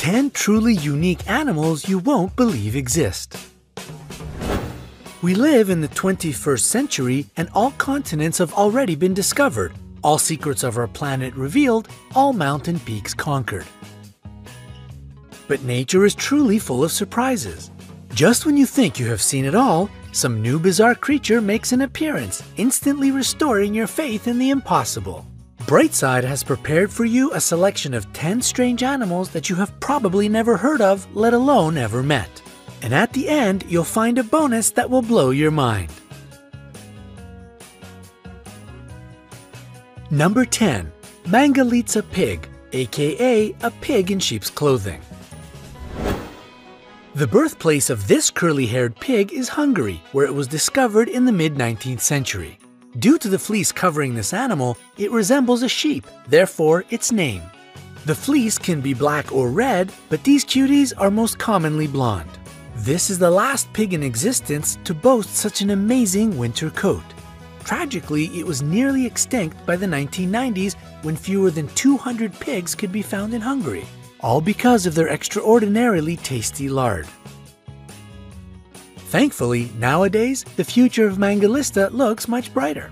10 truly unique animals you won't believe exist. We live in the 21st century and all continents have already been discovered, all secrets of our planet revealed, all mountain peaks conquered. But nature is truly full of surprises. Just when you think you have seen it all, some new bizarre creature makes an appearance, instantly restoring your faith in the impossible. Brightside has prepared for you a selection of 10 strange animals that you have probably never heard of, let alone ever met. And at the end, you'll find a bonus that will blow your mind. Number 10. Mangalista pig, aka a pig in sheep's clothing. The birthplace of this curly-haired pig is Hungary, where it was discovered in the mid-19th century. Due to the fleece covering this animal, it resembles a sheep, therefore its name. The fleece can be black or red, but these cuties are most commonly blonde. This is the last pig in existence to boast such an amazing winter coat. Tragically, it was nearly extinct by the 1990s when fewer than 200 pigs could be found in Hungary, all because of their extraordinarily tasty lard. Thankfully, nowadays, the future of Mangalista looks much brighter.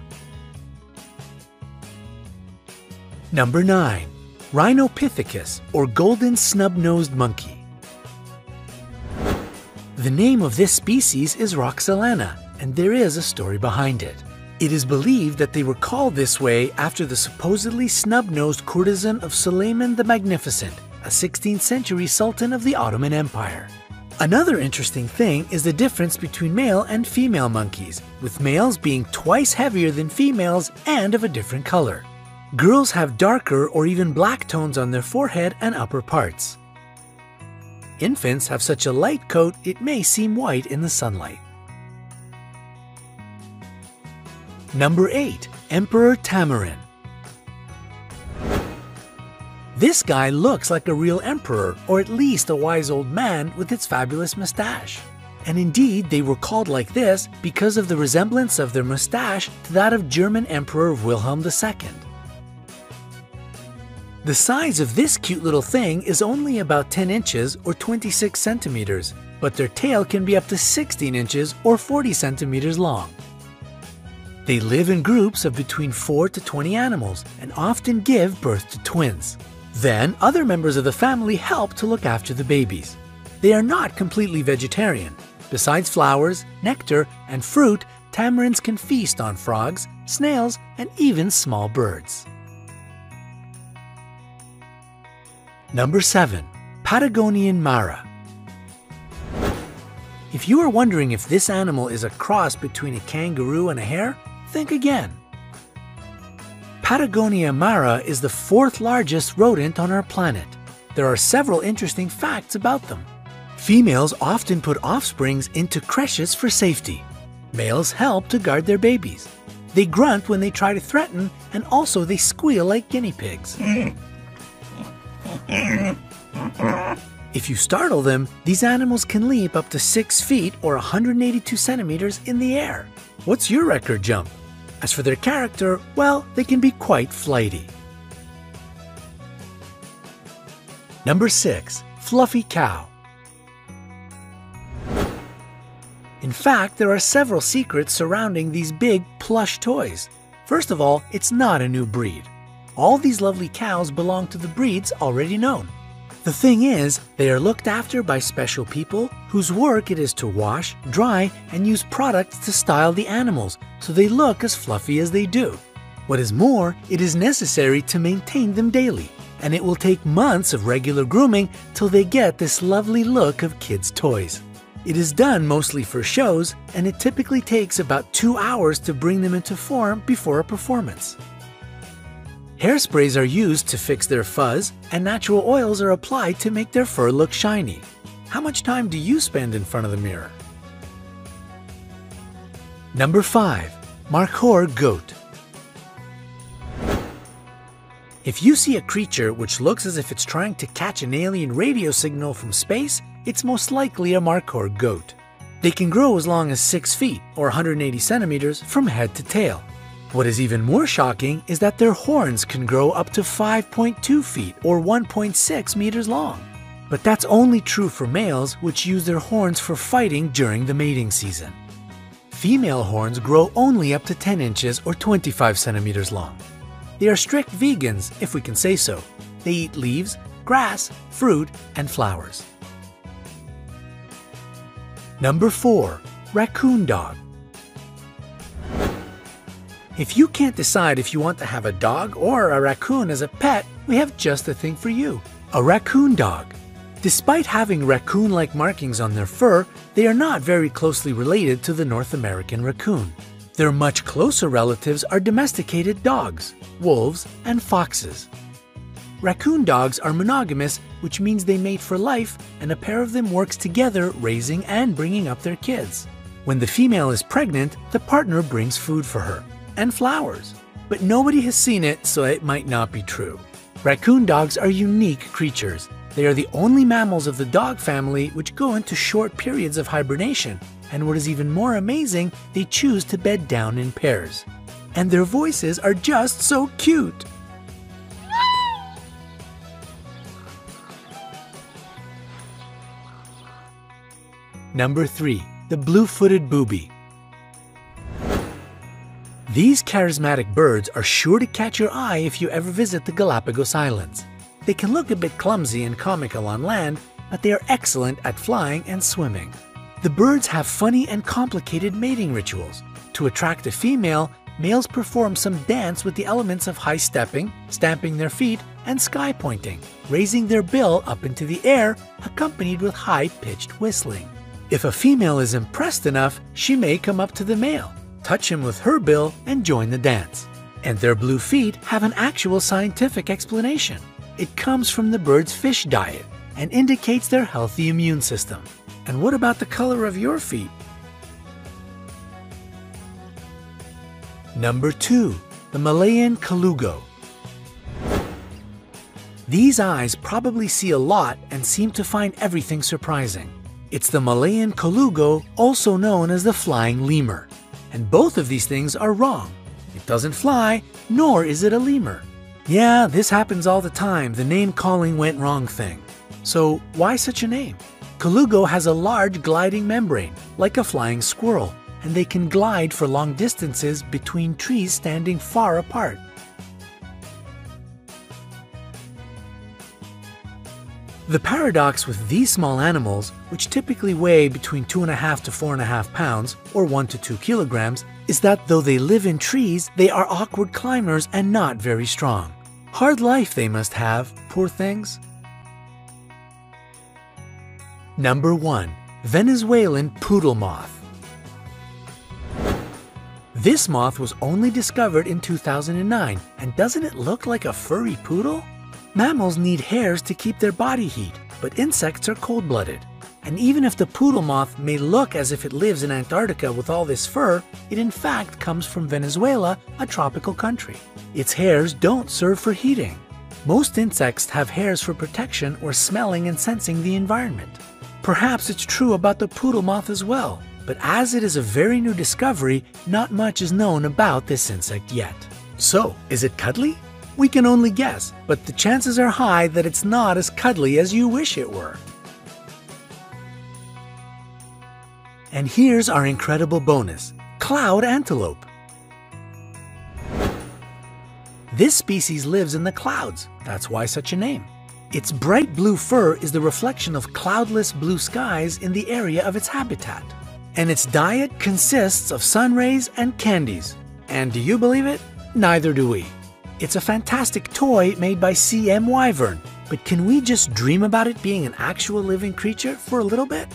Number 9. Rhinopithecus, or golden snub-nosed monkey. The name of this species is Roxelana, and there is a story behind it. It is believed that they were called this way after the supposedly snub-nosed courtesan of Suleiman the Magnificent, a 16th century sultan of the Ottoman Empire. Another interesting thing is the difference between male and female monkeys, with males being twice heavier than females and of a different color. Girls have darker or even black tones on their forehead and upper parts. Infants have such a light coat it may seem white in the sunlight. Number 8. Emperor Tamarin. This guy looks like a real emperor, or at least a wise old man with its fabulous mustache. And indeed, they were called like this because of the resemblance of their mustache to that of German Emperor Wilhelm II. The size of this cute little thing is only about 10 inches or 26 centimeters, but their tail can be up to 16 inches or 40 centimeters long. They live in groups of between 4 to 20 animals and often give birth to twins. Then, other members of the family help to look after the babies. They are not completely vegetarian. Besides flowers, nectar, and fruit, tamarins can feast on frogs, snails, and even small birds. Number 7. Patagonian Mara. If you are wondering if this animal is a cross between a kangaroo and a hare, think again. Patagonia Mara is the 4th largest rodent on our planet. There are several interesting facts about them. Females often put offsprings into creches for safety. Males help to guard their babies. They grunt when they try to threaten, and also they squeal like guinea pigs. If you startle them, these animals can leap up to 6 feet or 182 centimeters in the air. What's your record jump? As for their character, well, they can be quite flighty. Number 6. Fluffy cow. In fact, there are several secrets surrounding these big, plush toys. First of all, it's not a new breed. All these lovely cows belong to the breeds already known. The thing is, they are looked after by special people whose work it is to wash, dry, and use products to style the animals so they look as fluffy as they do. What is more, it is necessary to maintain them daily, and it will take months of regular grooming till they get this lovely look of kids' toys. It is done mostly for shows, and it typically takes about 2 hours to bring them into form before a performance. Hairsprays are used to fix their fuzz, and natural oils are applied to make their fur look shiny. How much time do you spend in front of the mirror? Number 5. Marcor goat. If you see a creature which looks as if it's trying to catch an alien radio signal from space, it's most likely a Marcor goat. They can grow as long as 6 feet or 180 centimeters from head to tail. What is even more shocking is that their horns can grow up to 5.2 feet or 1.6 meters long. But that's only true for males, which use their horns for fighting during the mating season. Female horns grow only up to 10 inches or 25 centimeters long. They are strict vegans, if we can say so. They eat leaves, grass, fruit, and flowers. Number 4. Raccoon dog. If you can't decide if you want to have a dog or a raccoon as a pet, we have just the thing for you. A raccoon dog. Despite having raccoon-like markings on their fur, they are not very closely related to the North American raccoon. Their much closer relatives are domesticated dogs, wolves, and foxes. Raccoon dogs are monogamous, which means they mate for life, and a pair of them works together raising and bringing up their kids. When the female is pregnant, the partner brings food for her, and flowers. But nobody has seen it, so it might not be true. Raccoon dogs are unique creatures. They are the only mammals of the dog family which go into short periods of hibernation, and what is even more amazing, they choose to bed down in pairs. And their voices are just so cute! Number 3. The Blue-footed boobie. These charismatic birds are sure to catch your eye if you ever visit the Galapagos Islands. They can look a bit clumsy and comical on land, but they are excellent at flying and swimming. The birds have funny and complicated mating rituals. To attract a female, males perform some dance with the elements of high stepping, stamping their feet, and sky pointing, raising their bill up into the air, accompanied with high-pitched whistling. If a female is impressed enough, she may come up to the male, touch him with her bill, and join the dance. And their blue feet have an actual scientific explanation. It comes from the bird's fish diet and indicates their healthy immune system. And what about the color of your feet? Number 2. The Malayan kalugo. These eyes probably see a lot and seem to find everything surprising. It's the Malayan kalugo, also known as the flying lemur. And both of these things are wrong. It doesn't fly, nor is it a lemur. Yeah, this happens all the time, the name calling went wrong thing. So why such a name? Kalugo has a large gliding membrane, like a flying squirrel, and they can glide for long distances between trees standing far apart. The paradox with these small animals, which typically weigh between 2.5 to 4.5 pounds, or 1 to 2 kilograms, is that though they live in trees, they are awkward climbers and not very strong. Hard life they must have, poor things. Number 1. Venezuelan poodle moth. This moth was only discovered in 2009, and doesn't it look like a furry poodle? Mammals need hairs to keep their body heat, but insects are cold-blooded. And even if the poodle moth may look as if it lives in Antarctica with all this fur, it in fact comes from Venezuela, a tropical country. Its hairs don't serve for heating. Most insects have hairs for protection or smelling and sensing the environment. Perhaps it's true about the poodle moth as well, but as it is a very new discovery, not much is known about this insect yet. So, is it cuddly? We can only guess, but the chances are high that it's not as cuddly as you wish it were. And here's our incredible bonus, cloud antelope. This species lives in the clouds, that's why such a name. Its bright blue fur is the reflection of cloudless blue skies in the area of its habitat. And its diet consists of sun rays and candies. And do you believe it? Neither do we. It's a fantastic toy made by CM Wyvern, but can we just dream about it being an actual living creature for a little bit?